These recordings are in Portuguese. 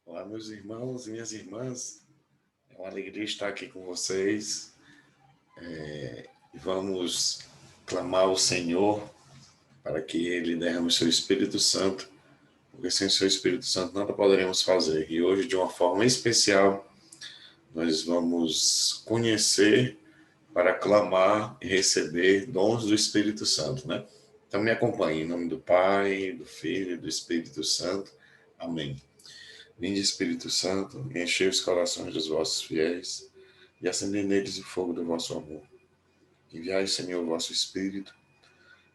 Olá, meus irmãos e minhas irmãs. É uma alegria estar aqui com vocês. Vamos clamar ao Senhor para que Ele derrame o seu Espírito Santo, porque sem o seu Espírito Santo nada poderemos fazer. E hoje, de uma forma especial, nós vamos conhecer para clamar e receber dons do Espírito Santo, né? Então me acompanhe em nome do Pai, do Filho e do Espírito Santo. Amém. Vinde, Espírito Santo, e enchei os corações dos vossos fiéis e acendei neles o fogo do vosso amor. Enviai, Senhor, o vosso Espírito,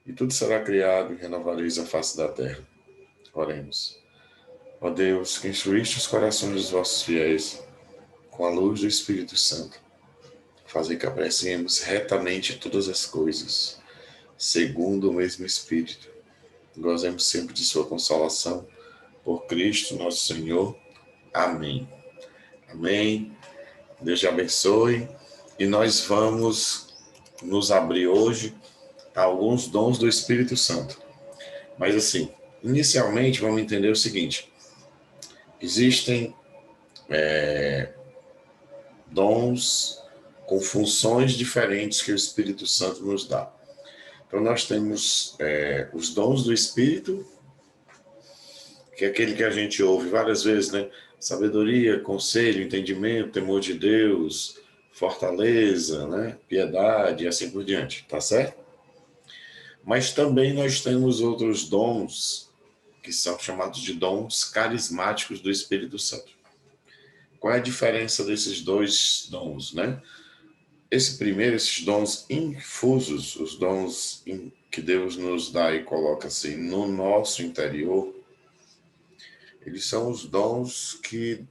e tudo será criado e renovareis a face da terra. Oremos. Ó Deus, que instruíste os corações dos vossos fiéis com a luz do Espírito Santo, fazei que apreciemos retamente todas as coisas, segundo o mesmo Espírito. Gozemos sempre de sua consolação, por Cristo nosso Senhor. Amém. Amém. Deus te abençoe. E nós vamos nos abrir hoje a alguns dons do Espírito Santo. Mas assim, inicialmente vamos entender o seguinte: existem dons com funções diferentes que o Espírito Santo nos dá. Então nós temos os dons do Espírito, que é aquele que a gente ouve várias vezes, né? Sabedoria, conselho, entendimento, temor de Deus, fortaleza, né? Piedade e assim por diante, tá certo? Mas também nós temos outros dons que são chamados de dons carismáticos do Espírito Santo. Qual é a diferença desses dois dons, né? Esses dons infusos, os dons que Deus nos dá e coloca assim no nosso interior, eles são os dons que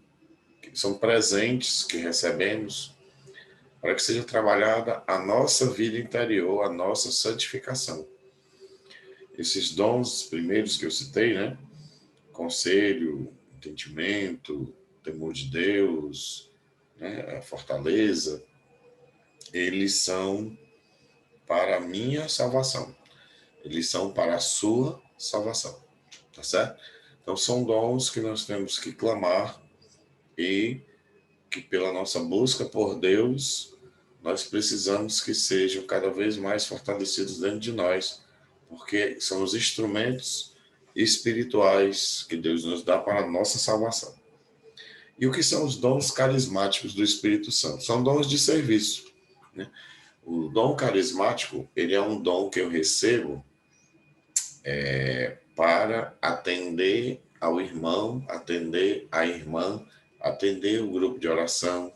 são presentes que recebemos para que seja trabalhada a nossa vida interior, a nossa santificação. Esses dons primeiros que eu citei, né? Conselho, entendimento, temor de Deus, né? A fortaleza, eles são para a minha salvação. Eles são para a sua salvação. Tá certo? Então são dons que nós temos que clamar e que pela nossa busca por Deus, nós precisamos que sejam cada vez mais fortalecidos dentro de nós, porque são os instrumentos espirituais que Deus nos dá para a nossa salvação. E o que são os dons carismáticos do Espírito Santo? São dons de serviço, né? O dom carismático, ele é um dom que eu recebo para atender ao irmão, atender à irmã, atender o grupo de oração,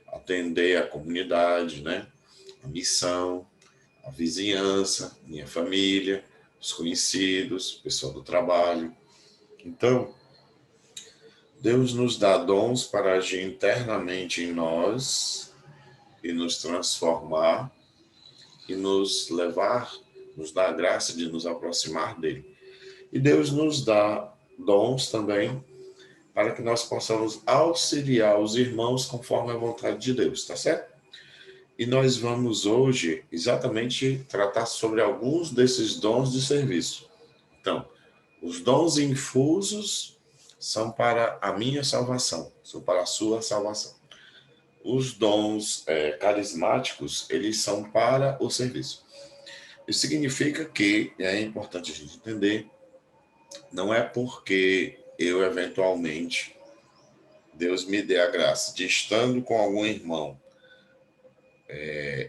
atender a comunidade, né? A missão, a vizinhança, minha família, os conhecidos, o pessoal do trabalho. Então, Deus nos dá dons para agir internamente em nós e nos transformar e nos levar, nos dá a graça de nos aproximar dele. E Deus nos dá dons também para que nós possamos auxiliar os irmãos conforme a vontade de Deus, tá certo? E nós vamos hoje exatamente tratar sobre alguns desses dons de serviço. Então, os dons infusos são para a minha salvação, são para a sua salvação. Os dons carismáticos, eles são para o serviço. Isso significa que, é importante a gente entender, não é porque eu eventualmente, Deus me dê a graça de estando com algum irmão,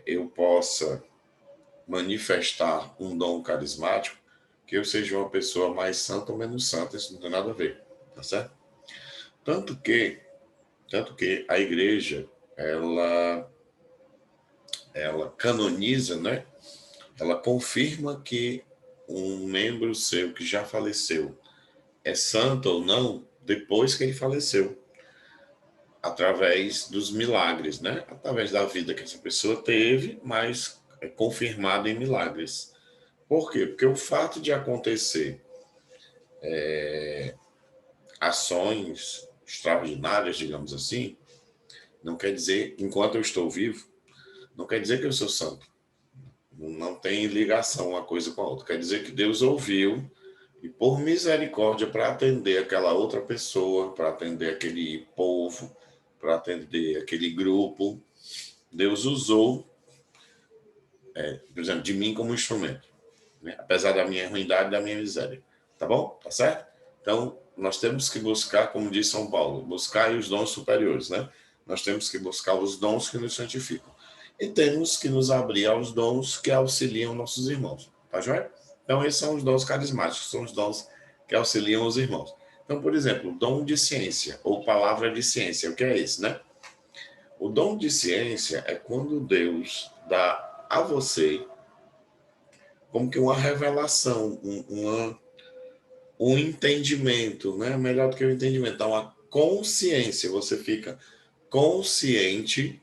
eu possa manifestar um dom carismático, que eu seja uma pessoa mais santa ou menos santa, isso não tem nada a ver, tá certo? Tanto que a igreja, ela canoniza, né? Ela confirma que um membro seu que já faleceu é santo ou não depois que ele faleceu, através dos milagres, né? Através da vida que essa pessoa teve, mas é confirmada em milagres. Por quê? Porque o fato de acontecer ações extraordinárias, digamos assim, não quer dizer, enquanto eu estou vivo, não quer dizer que eu sou santo. Não tem ligação uma coisa com a outra. Quer dizer que Deus ouviu E por misericórdia, para atender aquela outra pessoa, para atender aquele povo, para atender aquele grupo, Deus usou, por exemplo, de mim como instrumento, né? Apesar da minha ruindade e da minha miséria. Tá bom? Tá certo? Então, nós temos que buscar, como diz São Paulo, buscar os dons superiores, né? Nós temos que buscar os dons que nos santificam. E temos que nos abrir aos dons que auxiliam nossos irmãos. Tá joia? Então, esses são os dons carismáticos, são os dons que auxiliam os irmãos. Então, por exemplo, dom de ciência, ou palavra de ciência, o que é isso, né? O dom de ciência é quando Deus dá a você como que uma revelação, um entendimento, né? Melhor do que o entendimento, dá uma consciência. Você fica consciente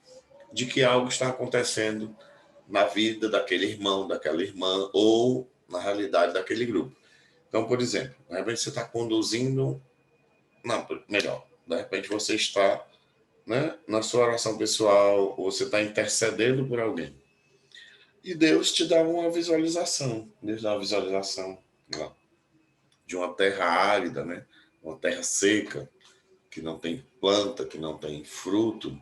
de que algo está acontecendo na vida daquele irmão, daquela irmã, ou na realidade daquele grupo. Então, por exemplo, de repente você está conduzindo. Não, melhor. De repente você está, né, na sua oração pessoal, ou você está intercedendo por alguém. E Deus te dá uma visualização. Deus dá uma visualização lá, de uma terra árida, né? Uma terra seca, que não tem planta, que não tem fruto.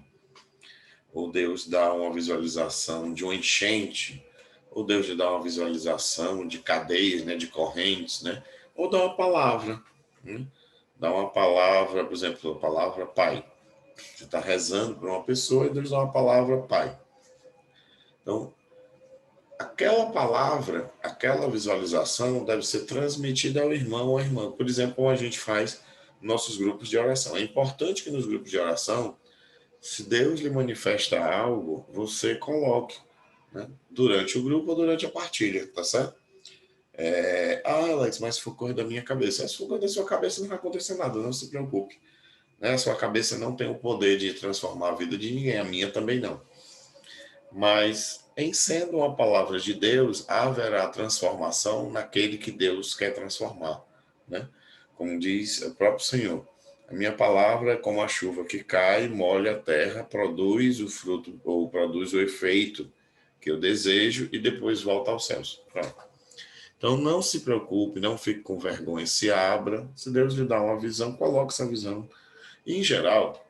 Ou Deus dá uma visualização de uma enchente, ou Deus lhe dá uma visualização de cadeias, né? De correntes, né? Ou dá uma palavra, né? Dá uma palavra, por exemplo, a palavra pai. Você está rezando para uma pessoa e Deus dá uma palavra pai. Então, aquela palavra, aquela visualização deve ser transmitida ao irmão ou à irmã. Por exemplo, como a gente faz nossos grupos de oração. É importante que nos grupos de oração, se Deus lhe manifesta algo, você coloque, né, durante o grupo ou durante a partilha, tá certo? Alex, mas se for coisa da minha cabeça. Se for coisa da sua cabeça, não vai acontecer nada, não se preocupe. Né? A sua cabeça não tem o poder de transformar a vida de ninguém, a minha também não. Mas, em sendo uma palavra de Deus, haverá transformação naquele que Deus quer transformar, né? Como diz o próprio Senhor, a minha palavra é como a chuva que cai, molha a terra, produz o fruto, ou produz o efeito que eu desejo e depois volta aos céus. Pronto. Então, não se preocupe, não fique com vergonha, se abra. Se Deus lhe dá uma visão, coloque essa visão. E, em geral,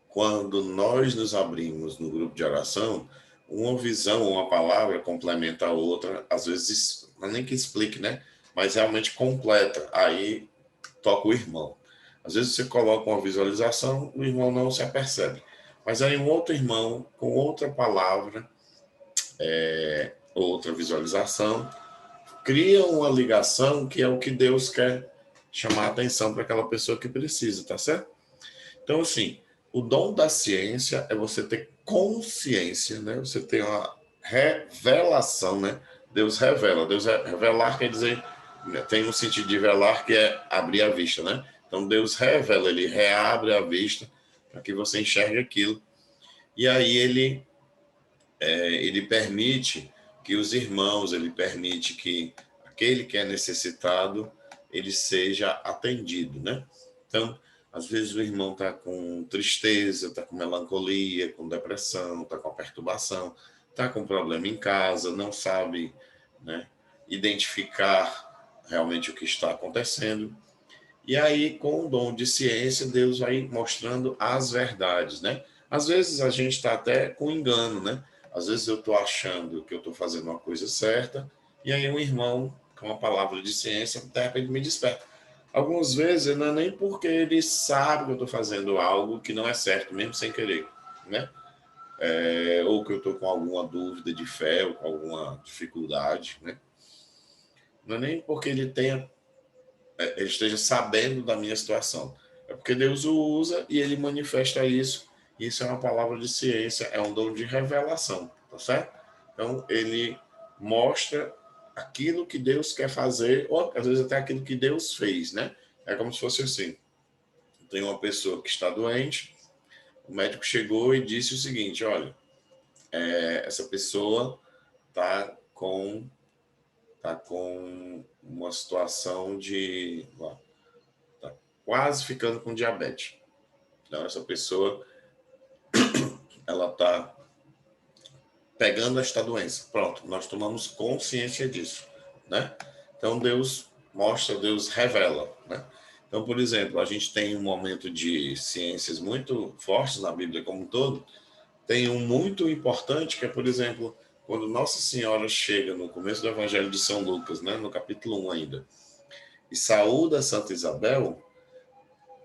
quando nós nos abrimos no grupo de oração, uma visão, uma palavra complementa a outra, às vezes, não é nem que explique, né? Mas realmente completa. Aí toca o irmão. Às vezes você coloca uma visualização, o irmão não se apercebe. Mas aí um outro irmão, com outra palavra, outra visualização, cria uma ligação que é o que Deus quer chamar a atenção para aquela pessoa que precisa, tá certo? Então, assim, o dom da ciência é você ter consciência, né? Você ter uma revelação, né? Deus revela. Revelar quer dizer, tem um sentido de velar que é abrir a vista, né? Então, Deus revela, ele reabre a vista para que você enxergue aquilo. E aí ele permite que os irmãos, ele permite que aquele que é necessitado, ele seja atendido, né? Então, às vezes o irmão está com tristeza, está com melancolia, com depressão, está com perturbação, está com problema em casa, não sabe, né, identificar realmente o que está acontecendo. E aí, com o dom de ciência, Deus vai mostrando as verdades, né? Às vezes a gente está até com engano, né? Às vezes eu estou achando que eu estou fazendo uma coisa certa, e aí um irmão, com uma palavra de ciência, de repente me desperta. Algumas vezes não é nem porque ele sabe que eu estou fazendo algo que não é certo, mesmo sem querer, né? Ou que eu estou com alguma dúvida de fé, ou com alguma dificuldade, né? Não é nem porque ele esteja sabendo da minha situação. É porque Deus o usa e ele manifesta isso. Isso é uma palavra de ciência, é um dom de revelação, tá certo? Então, ele mostra aquilo que Deus quer fazer, ou às vezes até aquilo que Deus fez, né? É como se fosse assim: tem uma pessoa que está doente, o médico chegou e disse o seguinte: olha, essa pessoa tá com uma situação de tá quase ficando com diabetes. Então, essa pessoa, ela está pegando esta doença. Pronto, nós tomamos consciência disso, né? Então, Deus mostra, Deus revela, né? Então, por exemplo, a gente tem um momento de ciências muito fortes na Bíblia como um todo. Tem um muito importante que é, por exemplo, quando Nossa Senhora chega no começo do Evangelho de São Lucas, né, no capítulo 1 ainda, e saúda Santa Isabel,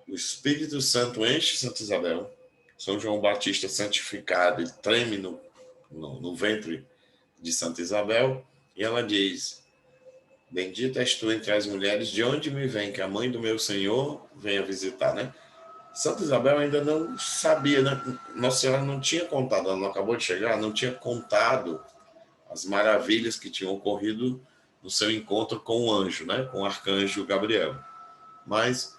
o Espírito Santo enche Santa Isabel, São João Batista santificado, ele treme no ventre de Santa Isabel, e ela diz: bendita és tu entre as mulheres, de onde me vem que a mãe do meu Senhor venha visitar, né? Santa Isabel ainda não sabia, né? Nossa Senhora não tinha contado, ela não acabou de chegar, não tinha contado as maravilhas que tinham ocorrido no seu encontro com o anjo, né? Com o arcanjo Gabriel. Mas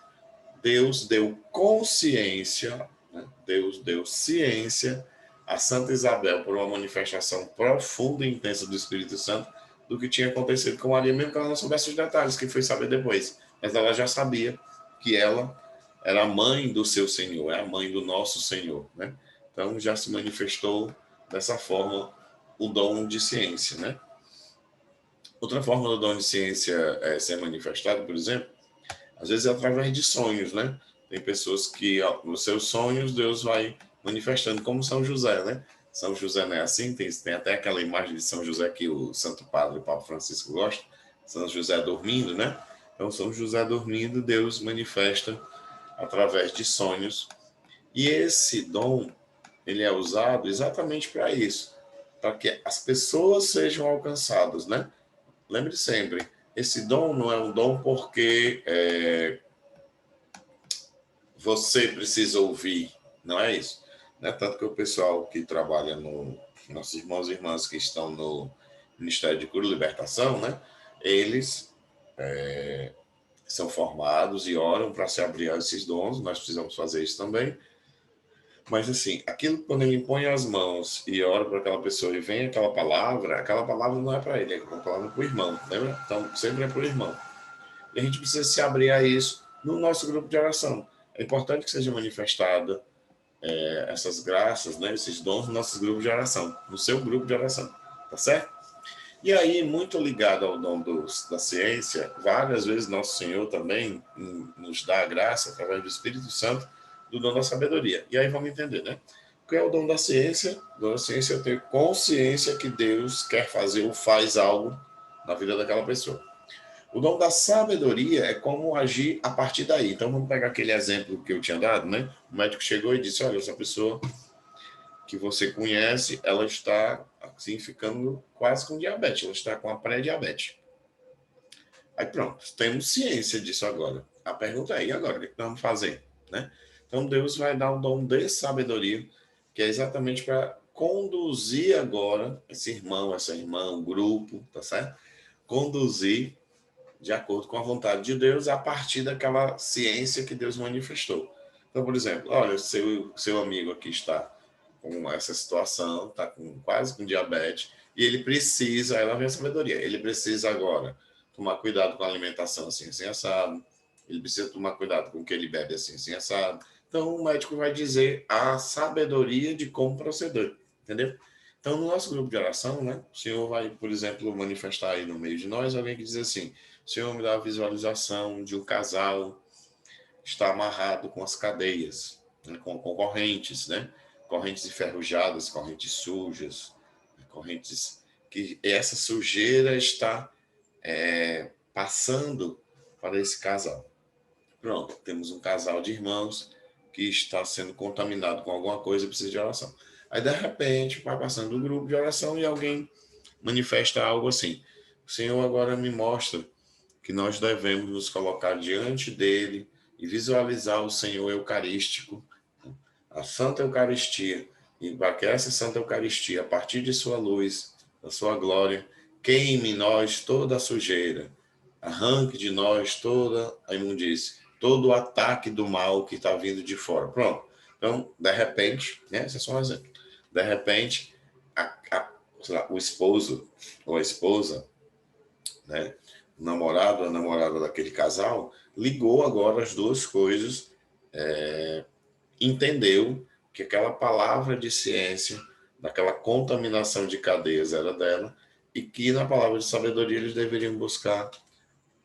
Deus deu consciência, né? Deus deu ciência a Santa Isabel por uma manifestação profunda e intensa do Espírito Santo do que tinha acontecido com Maria, mesmo que ela não soubesse os detalhes, que foi saber depois. Mas ela já sabia que ela era a mãe do seu Senhor, é a mãe do nosso Senhor, né? Então já se manifestou dessa forma o dom de ciência, né? Outra forma do dom de ciência ser manifestado, por exemplo, às vezes é através de sonhos, né? Tem pessoas que, nos seus sonhos, Deus vai manifestando, como São José, né? São José não é assim? Tem até aquela imagem de São José que o Santo Padre, o Papa Francisco, gosta. São José dormindo, né? Então, São José dormindo, Deus manifesta através de sonhos. E esse dom, ele é usado exatamente para isso, para que as pessoas sejam alcançadas, né? Lembre sempre, esse dom não é um dom porque você precisa ouvir, não é isso? Né? Tanto que o pessoal que trabalha nossos irmãos e irmãs que estão no Ministério de Cura e Libertação, né? Eles são formados e oram para se abrir a esses dons, nós precisamos fazer isso também. Mas assim, aquilo quando ele põe as mãos e ora para aquela pessoa e vem aquela palavra não é para ele, é uma palavra para o irmão, lembra? Então, sempre é para o irmão. E a gente precisa se abrir a isso no nosso grupo de oração. É importante que seja manifestada essas graças, né, esses dons nos nossos grupos de oração, no seu grupo de oração, tá certo? E aí, muito ligado ao dom da ciência, várias vezes Nosso Senhor também nos dá a graça, através do Espírito Santo, do dom da sabedoria. E aí vamos entender, né? O que é o dom da ciência? O dom da ciência é ter consciência que Deus quer fazer ou faz algo na vida daquela pessoa. O dom da sabedoria é como agir a partir daí. Então, vamos pegar aquele exemplo que eu tinha dado, né? O médico chegou e disse: olha, essa pessoa que você conhece, ela está assim ficando quase com diabetes, ela está com a pré-diabetes. Aí pronto, temos ciência disso agora. A pergunta é: e agora? O que vamos fazer? Né? Então, Deus vai dar um dom de sabedoria, que é exatamente para conduzir agora esse irmão, essa irmã, o grupo, tá certo? Conduzir de acordo com a vontade de Deus, a partir daquela ciência que Deus manifestou. Então, por exemplo, olha, seu amigo aqui está com essa situação, está quase com diabetes, e ele precisa, ela vem a sabedoria, ele precisa agora tomar cuidado com a alimentação assim, assim, assado, ele precisa tomar cuidado com o que ele bebe assim, assim, assado. Então, o médico vai dizer a sabedoria de como proceder, entendeu? Então, no nosso grupo de oração, né, o Senhor vai, por exemplo, manifestar aí no meio de nós alguém que diz assim: Senhor, me dá a visualização de um casal que está amarrado com as cadeias, né, com correntes, né? Correntes enferrujadas, correntes sujas, correntes que essa sujeira está passando para esse casal. Pronto, temos um casal de irmãos que está sendo contaminado com alguma coisa e precisa de oração. Aí, de repente, vai passando o grupo de oração e alguém manifesta algo assim: o Senhor agora me mostra que nós devemos nos colocar diante dele e visualizar o Senhor Eucarístico, a Santa Eucaristia, e para que essa Santa Eucaristia, a partir de sua luz, da sua glória, queime em nós toda a sujeira, arranque de nós toda a imundície, todo o ataque do mal que está vindo de fora. Pronto. Então, de repente, né, esse é só um exemplo, de repente, o esposo ou a esposa, né, o namorado ou a namorada daquele casal, ligou agora as duas coisas, entendeu que aquela palavra de ciência, daquela contaminação de cadeias era dela, e que na palavra de sabedoria eles deveriam buscar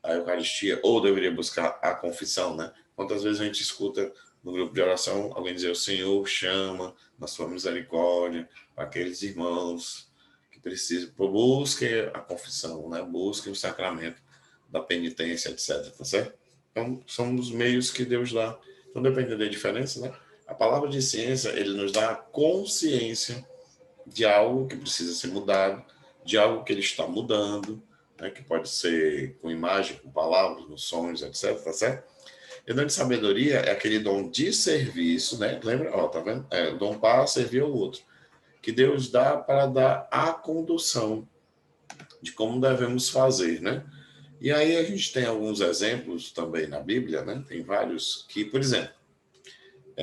a Eucaristia, ou deveria buscar a confissão, né? Quantas vezes a gente escuta no grupo de oração alguém dizer: o Senhor chama na sua misericórdia aqueles irmãos que precisam, busquem a confissão, né? Busquem o sacramento da penitência, etc. Tá certo? Então, são os meios que Deus dá. Então, dependendo da diferença, né? A palavra de ciência, ele nos dá a consciência de algo que precisa ser mudado, de algo que ele está mudando, né? Que pode ser com imagem, com palavras, com sons, etc. Tá certo? E o dom de sabedoria é aquele dom de serviço, né? Lembra? Ó, tá vendo? É o dom para servir ao outro, que Deus dá para dar a condução de como devemos fazer, né? E aí a gente tem alguns exemplos também na Bíblia, né? Tem vários que, por exemplo,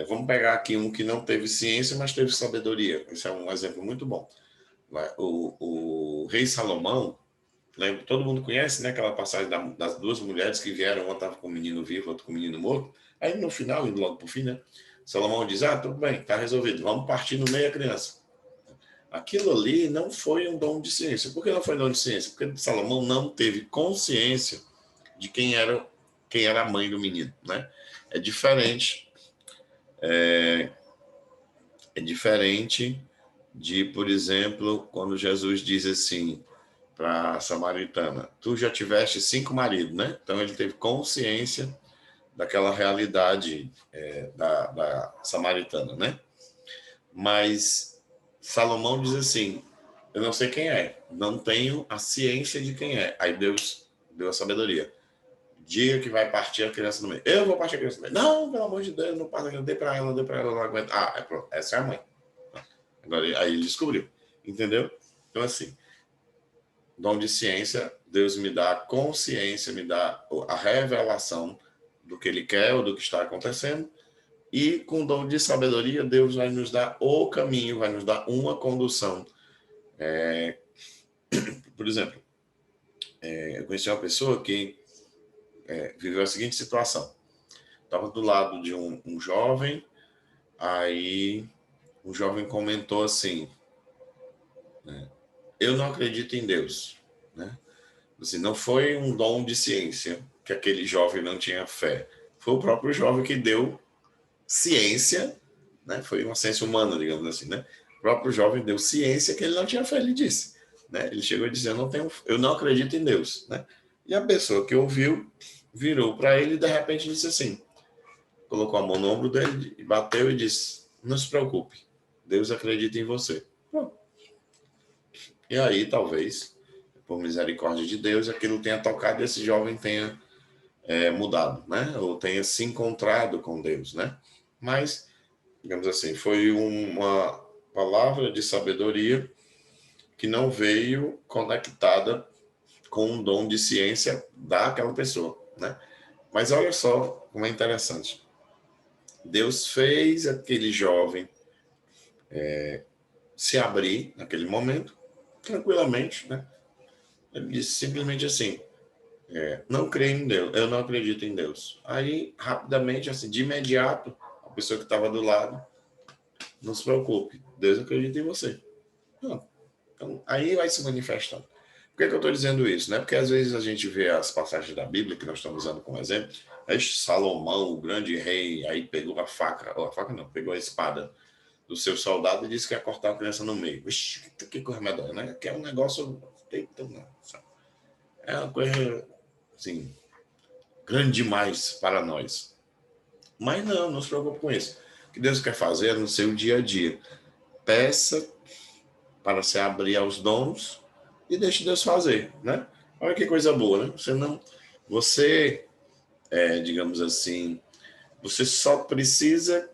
vamos pegar aqui um que não teve ciência, mas teve sabedoria. Esse é um exemplo muito bom. O rei Salomão, lembra, todo mundo conhece, né? Aquela passagem das duas mulheres que vieram, uma estava com o menino vivo, outra com o menino morto. Aí no final, indo logo para o fim, né? Salomão diz: tudo bem, está resolvido, vamos partir no meio a criança. Aquilo ali não foi um dom de ciência. Por que não foi um dom de ciência? Porque Salomão não teve consciência de quem era a mãe do menino, né? É diferente. É diferente de, por exemplo, quando Jesus diz assim para a samaritana: tu já tiveste 5 maridos, né? Então ele teve consciência daquela realidade da samaritana, né? Mas Salomão diz assim: eu não sei quem é, não tenho a ciência de quem é. Aí Deus deu a sabedoria: diga que vai partir a criança no meio. Eu vou partir a criança no meio. Não, pelo amor de Deus, não passa, não dei para ela, não aguenta. Pronto, essa é a mãe. Agora, aí ele descobriu, entendeu? Então, assim, dom de ciência, Deus me dá a consciência, me dá a revelação do que ele quer ou do que está acontecendo. E com dom de sabedoria, Deus vai nos dar o caminho, vai nos dar uma condução. Por exemplo, eu conheci uma pessoa que viveu a seguinte situação. Estava do lado de um jovem, aí um jovem comentou assim: eu não acredito em Deus, né? Assim, não foi um dom de ciência que aquele jovem não tinha fé. Foi o próprio jovem que deu ciência, né? Foi uma ciência humana, digamos assim, né? O próprio jovem deu ciência que ele não tinha fé, ele disse, né? Ele chegou a dizer: eu não acredito em Deus, né? E a pessoa que ouviu virou para ele e de repente disse assim, colocou a mão no ombro dele e bateu e disse: não se preocupe, Deus acredita em você. Bom, e aí talvez, por misericórdia de Deus, aquilo tenha tocado e esse jovem tenha mudado, né? Ou tenha se encontrado com Deus, né? Mas, digamos assim, foi uma palavra de sabedoria que não veio conectada com um dom de ciência daquela pessoa, né? Mas olha só como é interessante. Deus fez aquele jovem se abrir naquele momento, tranquilamente, né? Ele disse simplesmente assim: não creio em Deus, eu não acredito em Deus. Aí, rapidamente, assim, de imediato, a pessoa que estava do lado: não se preocupe, Deus acredita em você. Não. Então, aí vai se manifestando. Por que eu estou dizendo isso? Né? Porque às vezes a gente vê as passagens da Bíblia, que nós estamos usando como exemplo, aí Salomão, o grande rei, aí pegou a faca não, pegou a espada do seu soldado e disse que ia cortar a criança no meio. Vixe, que coisa medonha, né? Que é um negócio... É uma coisa, assim, grande demais para nós. Mas não se preocupe com isso. O que Deus quer fazer é no seu dia a dia. Peça para se abrir aos dons e deixe Deus fazer, né? Olha que coisa boa, né? Você, digamos assim, você só precisa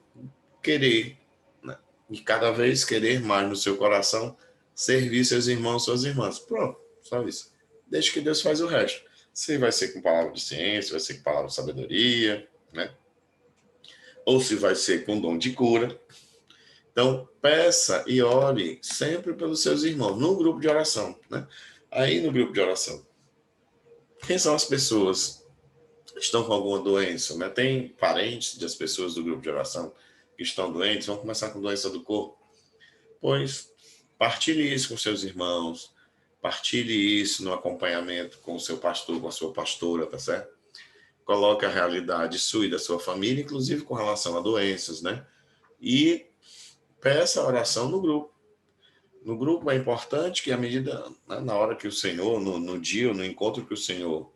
querer, né? E cada vez querer mais no seu coração servir seus irmãos, suas irmãs. Pronto, só isso. Deixa que Deus faz o resto. Se vai ser com palavra de ciência, vai ser com palavra de sabedoria, né? Ou se vai ser com dom de cura. Então, peça e ore sempre pelos seus irmãos, no grupo de oração, né? Aí, no grupo de oração, quem são as pessoas que estão com alguma doença, né? Tem parentes das pessoas do grupo de oração que estão doentes, vão começar com doença do corpo. Pois, partilhe isso com seus irmãos, Partilhe isso no acompanhamento com o seu pastor, com a sua pastora, tá certo? Coloque a realidade sua e da sua família, inclusive com relação a doenças, né? E peça a oração no grupo. No grupo é importante que, à medida, né, na hora que o Senhor, no dia, no encontro que o Senhor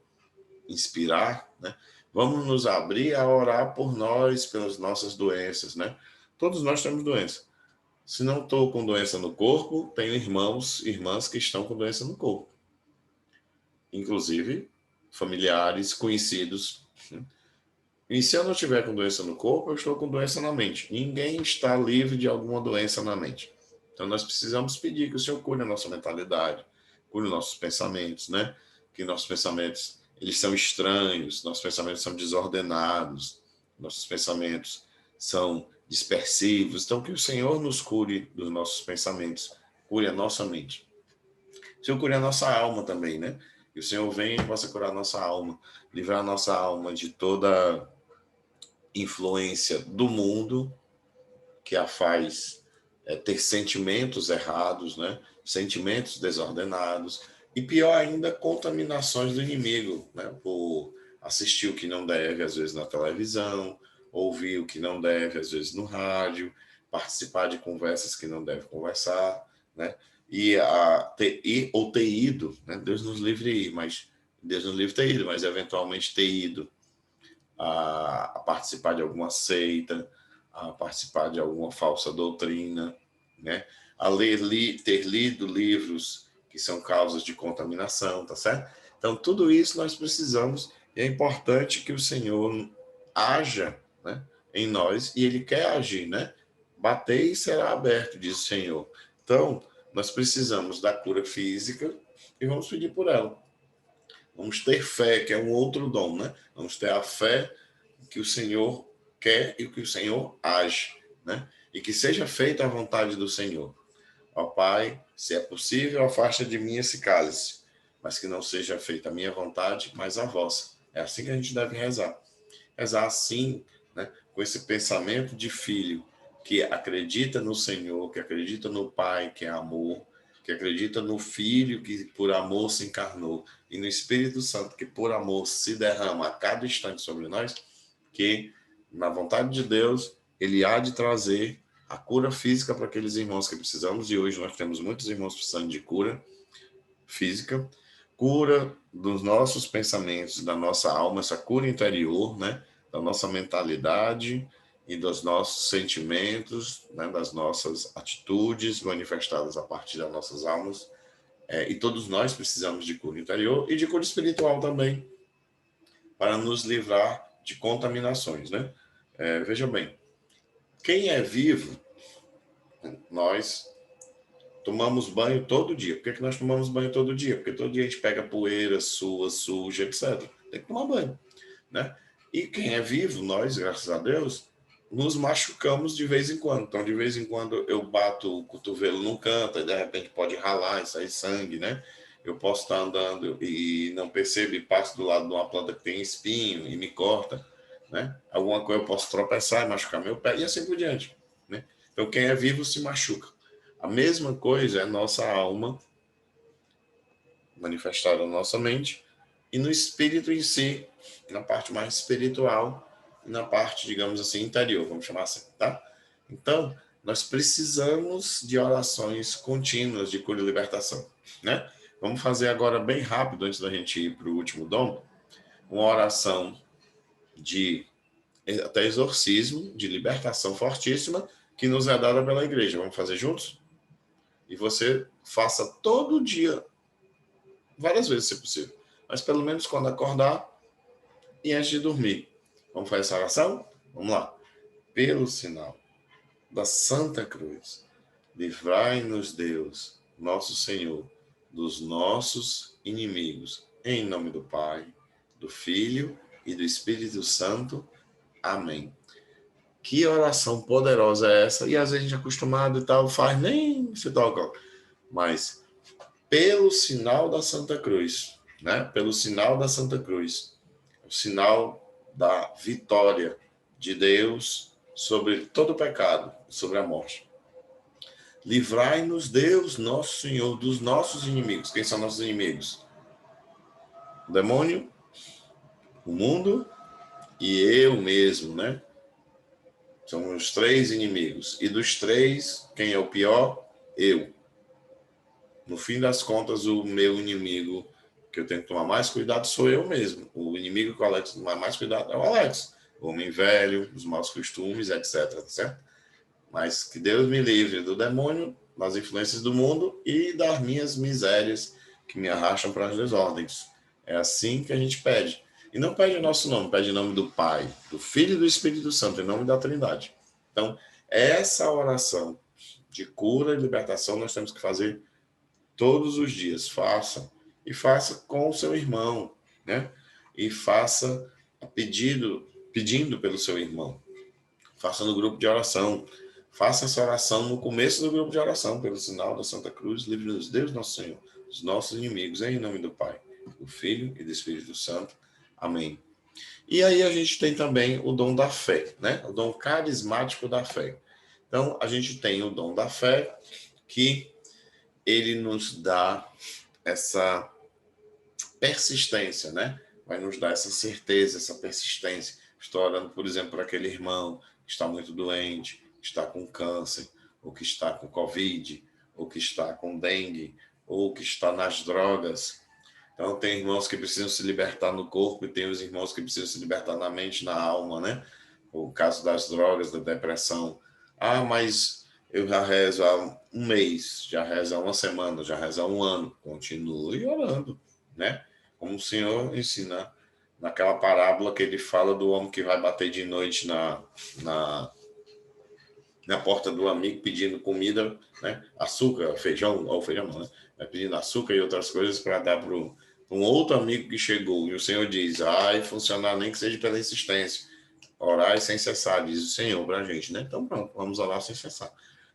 inspirar, né, vamos nos abrir a orar por nós, pelas nossas doenças, né? Todos nós temos doença. Se não estou com doença no corpo, tenho irmãos, irmãs que estão com doença no corpo. Inclusive, familiares, conhecidos. E se eu não estiver com doença no corpo, eu estou com doença na mente. Ninguém está livre de alguma doença na mente. Então, nós precisamos pedir que o Senhor cure a nossa mentalidade, cure os nossos pensamentos, né? Que nossos pensamentos, eles são estranhos, nossos pensamentos são desordenados, nossos pensamentos são dispersivos. Então, que o Senhor nos cure dos nossos pensamentos, cure a nossa mente. O Senhor cure a nossa alma também, né? Que o Senhor venha e possa curar a nossa alma, livrar a nossa alma de toda influência do mundo que a faz ter sentimentos errados, né? Sentimentos desordenados e pior ainda, contaminações do inimigo, né? Por assistir o que não deve, às vezes na televisão, ouvir o que não deve, às vezes no rádio, participar de conversas que não deve conversar, né? Ou ter ido, né? Deus nos livre ir, mas Deus nos livre ter ido, mas eventualmente ter ido a participar de alguma seita, a participar de alguma falsa doutrina, né? A ter lido livros que são causas de contaminação, tá certo? Então, tudo isso nós precisamos, e é importante que o Senhor haja, né, em nós, e Ele quer agir, né? Batei e será aberto, diz o Senhor. Então, nós precisamos da cura física e vamos pedir por ela. Vamos ter fé, que é um outro dom, né? Vamos ter a fé que o Senhor quer e que o Senhor age, né? E que seja feita a vontade do Senhor. Ó Pai, se é possível, afasta de mim esse cálice, mas que não seja feita a minha vontade, mas a vossa. É assim que a gente deve rezar. Rezar assim, né? Com esse pensamento de filho que acredita no Senhor, que acredita no Pai, que é amor, que acredita no Filho que por amor se encarnou e no Espírito Santo que por amor se derrama a cada instante sobre nós, que na vontade de Deus ele há de trazer a cura física para aqueles irmãos que precisamos, e hoje nós temos muitos irmãos precisando de cura física, cura dos nossos pensamentos, da nossa alma, essa cura interior, né, da nossa mentalidade e dos nossos sentimentos, né, das nossas atitudes manifestadas a partir das nossas almas. E todos nós precisamos de cura interior e de cura espiritual também, para nos livrar de contaminações, né? Veja bem, quem é vivo, nós tomamos banho todo dia. Por que nós tomamos banho todo dia? Porque todo dia a gente pega poeira, suja, etc. Tem que tomar banho, né? E quem é vivo, nós, graças a Deus, nos machucamos de vez em quando. Então, de vez em quando eu bato o cotovelo num canto e de repente pode ralar e sair sangue, né? Eu posso estar andando e não percebo e passo do lado de uma planta que tem espinho e me corta, né? Alguma coisa eu posso tropeçar e machucar meu pé e assim por diante, né? Então, quem é vivo se machuca. A mesma coisa é nossa alma manifestada na nossa mente e no espírito em si, na parte mais espiritual e na parte, digamos assim, interior, vamos chamar assim, tá? Então, nós precisamos de orações contínuas de cura e libertação, né? Vamos fazer agora bem rápido, antes da gente ir para o último dom, uma oração de até exorcismo, de libertação fortíssima, que nos é dada pela igreja. Vamos fazer juntos? E você faça todo dia, várias vezes, se possível. Mas pelo menos quando acordar e antes de dormir. Vamos fazer essa oração? Vamos lá. Pelo sinal da Santa Cruz, livrai-nos, Deus, nosso Senhor, dos nossos inimigos. Em nome do Pai, do Filho e do Espírito Santo. Amém. Que oração poderosa é essa? E às vezes a gente é acostumado e tal, faz, nem se toca. Mas pelo sinal da Santa Cruz, né? Pelo sinal da Santa Cruz, o sinal da vitória de Deus sobre todo o pecado, sobre a morte. livrai-nos Deus, nosso Senhor, dos nossos inimigos. Quem são nossos inimigos? O demônio, o mundo e eu mesmo, né? São os três inimigos. E dos três, quem é o pior? Eu. No fim das contas, o meu inimigo que eu tenho que tomar mais cuidado sou eu mesmo. O inimigo que o Alex tomar mais cuidado é o Alex. O homem velho, os maus costumes, etc. Certo? Mas que Deus me livre do demônio, das influências do mundo e das minhas misérias que me arrastam para as desordens. É assim que a gente pede. E não pede o nosso nome, pede em nome do Pai, do Filho e do Espírito Santo, em nome da Trindade. Então, essa oração de cura e libertação nós temos que fazer todos os dias. Faça. E faça com o seu irmão, né? E faça pedindo pelo seu irmão. Faça no grupo de oração. Faça essa oração no começo do grupo de oração, pelo sinal da Santa Cruz, livre-nos Deus nosso Senhor, dos nossos inimigos, em nome do Pai, do Filho e do Espírito Santo. Amém. E aí a gente tem também o dom da fé, né? O dom carismático da fé. Então, a gente tem o dom da fé, que ele nos dá essa persistência, né? Vai nos dar essa certeza, essa persistência. Estou orando, por exemplo, para aquele irmão que está muito doente, que está com câncer, ou que está com Covid, ou que está com dengue, ou que está nas drogas. Então, tem irmãos que precisam se libertar no corpo e tem os irmãos que precisam se libertar na mente, na alma, né? O caso das drogas, da depressão. Ah, mas eu já rezo há um mês, já rezo há uma semana, já rezo há um ano. Continue orando, né? Como o Senhor ensina naquela parábola que ele fala do homem que vai bater de noite na, na porta do amigo pedindo comida, né? Açúcar, feijão, ou feijão não, né? Vai pedindo açúcar e outras coisas para dar para um outro amigo que chegou. E o Senhor diz, ai, funcionar nem que seja pela insistência. Orar sem cessar, diz o Senhor para a gente, né? Então pronto, vamos orar sem cessar.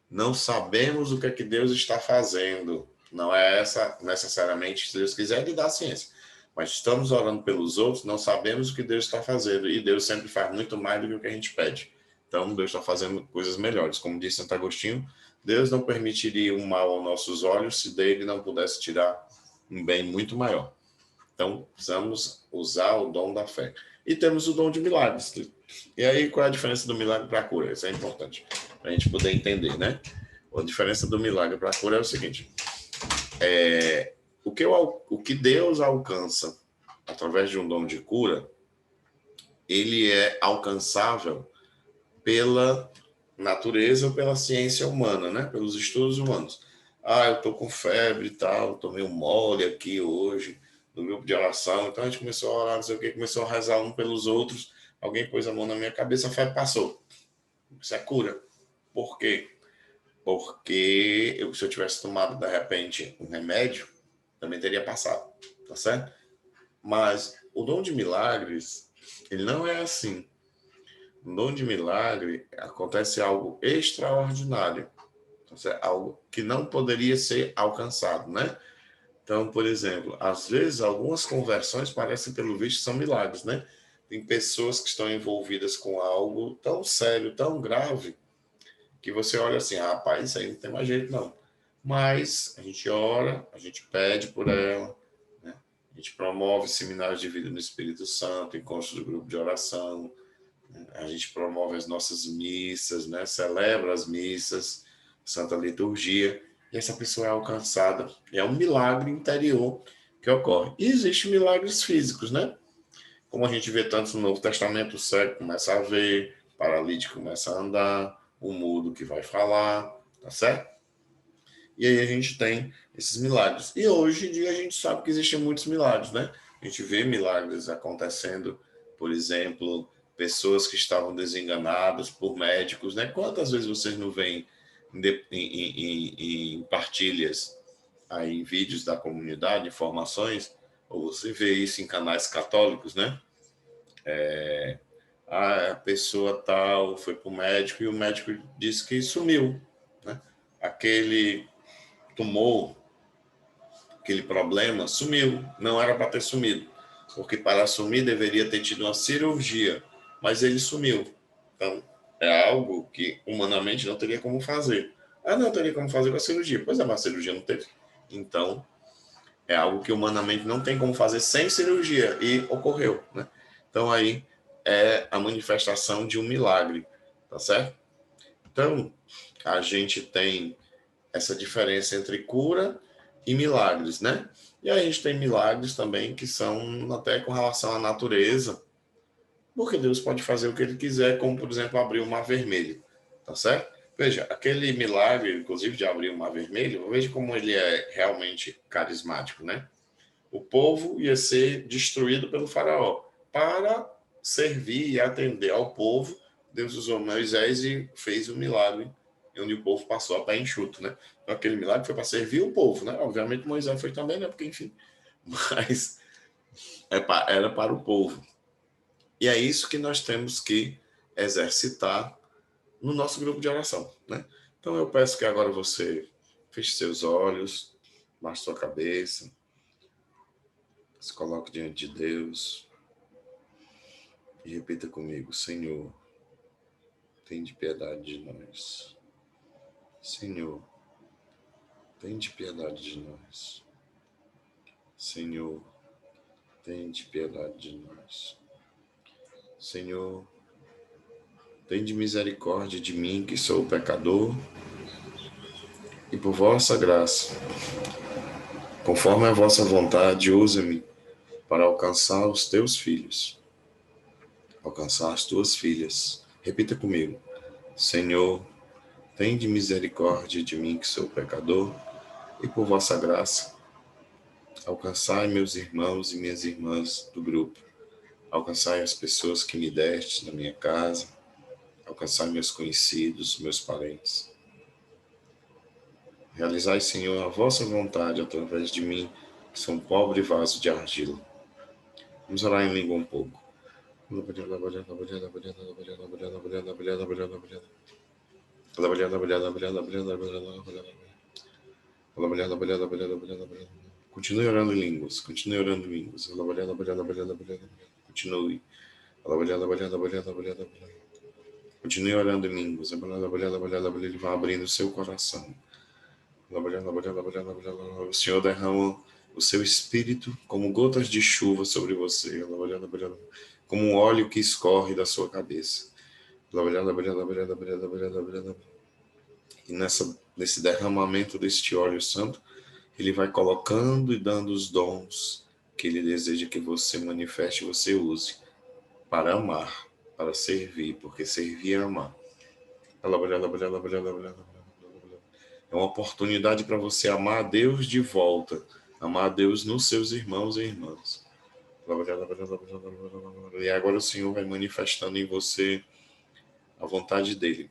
Não sabemos o que é que Deus está fazendo. Não é essa necessariamente, se Deus quiser, Ele dá a ciência. Mas estamos orando pelos outros, não sabemos o que Deus está fazendo. E Deus sempre faz muito mais do que o que a gente pede. Então, Deus está fazendo coisas melhores. Como disse Santo Agostinho, Deus não permitiria um mal aos nossos olhos se dele não pudesse tirar um bem muito maior. Então, precisamos usar o dom da fé. E temos o dom de milagres. E aí, qual é a diferença do milagre para a cura? Isso é importante, para a gente poder entender, né? A diferença do milagre para a cura é o seguinte. O que Deus alcança através de um dom de cura, ele é alcançável pela natureza ou pela ciência humana, né? Pelos estudos humanos. Ah, eu tô com febre e tal, tô meio mole aqui hoje, no grupo de oração. Então a gente começou a orar, não sei o que, começou a rezar um pelos outros. Alguém pôs a mão na minha cabeça, a febre passou. Isso é cura. Por quê? Porque se eu tivesse tomado, de repente, um remédio, também teria passado, tá certo? Mas o dom de milagres, ele não é assim. No dom de milagre, acontece algo extraordinário. Algo que não poderia ser alcançado, né? Então, por exemplo, às vezes algumas conversões parecem, pelo visto, são milagres, né? Tem pessoas que estão envolvidas com algo tão sério, tão grave, que você olha assim, ah, rapaz, isso aí não tem mais jeito, não. Mas a gente ora, a gente pede por ela, né? A gente promove seminários de vida no Espírito Santo, encontros do grupo de oração, né? A gente promove as nossas missas, né? Celebra as missas, Santa Liturgia, e essa pessoa é alcançada. É um milagre interior que ocorre. E existem milagres físicos, né? Como a gente vê tanto no Novo Testamento, o cego começa a ver, o paralítico começa a andar, o mudo que vai falar, tá certo? E aí a gente tem esses milagres. E hoje em dia a gente sabe que existem muitos milagres, né? A gente vê milagres acontecendo, por exemplo, pessoas que estavam desenganadas por médicos, né? Quantas vezes vocês não veem em partilhas, aí, em vídeos da comunidade, informações, ou você vê isso em canais católicos, né? A pessoa tal foi para o médico e o médico disse que sumiu, né? Aquele tumor, aquele problema, sumiu. Não era para ter sumido, porque para assumir deveria ter tido uma cirurgia, mas ele sumiu. Então, é algo que humanamente não teria como fazer. Ah, não teria como fazer com a cirurgia. Pois é, mas a cirurgia não teve. Então, é algo que humanamente não tem como fazer sem cirurgia e ocorreu, né? Então aí é a manifestação de um milagre, tá certo? Então, a gente tem essa diferença entre cura e milagres, né? E aí a gente tem milagres também que são até com relação à natureza, porque Deus pode fazer o que ele quiser, como por exemplo abrir o mar vermelho, tá certo? Veja, aquele milagre, inclusive de abrir o mar vermelho, veja como ele é realmente carismático, né? O povo ia ser destruído pelo faraó. Para servir e atender ao povo, Deus usou Moisés e fez um milagre onde o povo passou a pé enxuto, né? Então, aquele milagre foi para servir o povo, né? Obviamente Moisés foi também, né? Porque, enfim, mas era para o povo. E é isso que nós temos que exercitar no nosso grupo de oração, né? Então eu peço que agora você feche seus olhos, baixe sua cabeça, se coloque diante de Deus e repita comigo: Senhor, tem de piedade de nós. Senhor, tem de piedade de nós. Senhor, tem de piedade de nós. Senhor, tem de misericórdia de mim, que sou pecador, e por vossa graça, conforme a vossa vontade, usa-me para alcançar os teus filhos, alcançar as tuas filhas. Repita comigo: Senhor, tem de misericórdia de mim, que sou pecador, e por vossa graça, alcançai meus irmãos e minhas irmãs do grupo, alcançai as pessoas que me destes na minha casa, alcançai meus conhecidos, meus parentes. Realizai, Senhor, a vossa vontade através de mim, que sou um pobre vaso de argila. Vamos orar em língua um pouco. Continue orando em línguas, continue orando em línguas. Continue. Continue orando em línguas. Ele vai abrindo o seu coração. O Senhor derrama o seu espírito como gotas de chuva sobre você, como um óleo que escorre da sua cabeça. E nesse derramamento deste óleo santo, ele vai colocando e dando os dons que ele deseja que você manifeste e você use para amar, para servir, porque servir é amar. É uma oportunidade para você amar a Deus de volta, amar a Deus nos seus irmãos e irmãs. E agora o Senhor vai manifestando em você a vontade dele.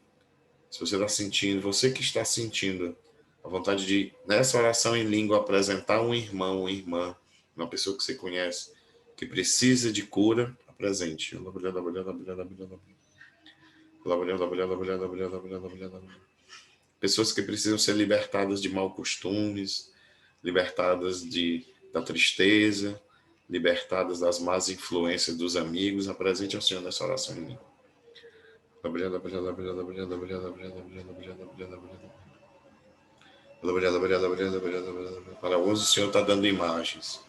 Se você está sentindo, você que está sentindo a vontade de, nessa oração em língua, apresentar um irmão, uma irmã, uma pessoa que você conhece, que precisa de cura, apresente. Pessoas que precisam ser libertadas de maus costumes, libertadas da tristeza, libertadas das más influências dos amigos, apresente ao Senhor nessa oração em mim. Para alguns o Senhor está dando imagens.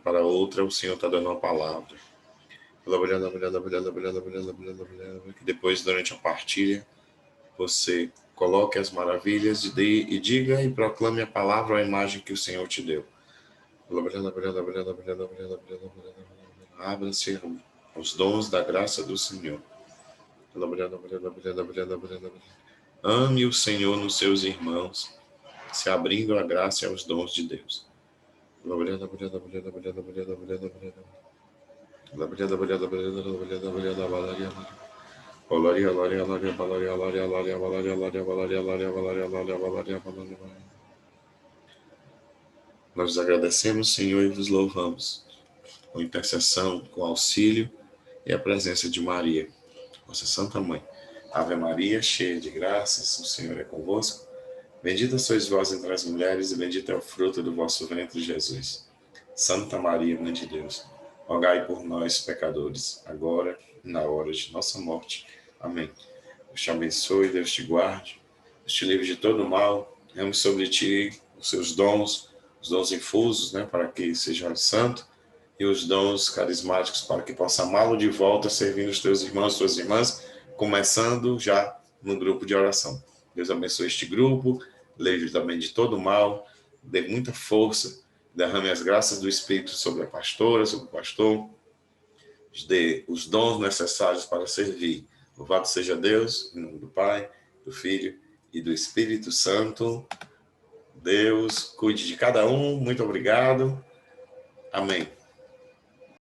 Para outra o Senhor está dando uma palavra. Que depois, durante a partilha, você coloque as maravilhas e diga e proclame a palavra ou a imagem que o Senhor te deu. Abra-se aos dons da graça do Senhor. Ame o Senhor nos seus irmãos, se abrindo à graça e aos dons de Deus. Nós agradecemos, Senhor, e vos louvamos, com intercessão, com auxílio e a presença de Maria, nossa Santa Mãe. Ave Maria, cheia de graças, o Senhor é convosco. Bendita sois vós entre as mulheres, e bendito é o fruto do vosso ventre, Jesus. Santa Maria, Mãe de Deus, rogai por nós, pecadores, agora e na hora de nossa morte. Amém. Deus te abençoe, Deus te guarde, Deus te livre de todo mal, derrame sobre ti os seus dons, os dons infusos, né, para que seja santo, e os dons carismáticos para que possa amá-lo de volta, servindo os teus irmãos, tuas irmãs, começando já no grupo de oração. Deus abençoe este grupo, livre também de todo mal, dê muita força, derrame as graças do Espírito sobre a pastora, sobre o pastor, dê os dons necessários para servir. Louvado seja Deus, em nome do Pai, do Filho e do Espírito Santo. Deus cuide de cada um. Muito obrigado. Amém.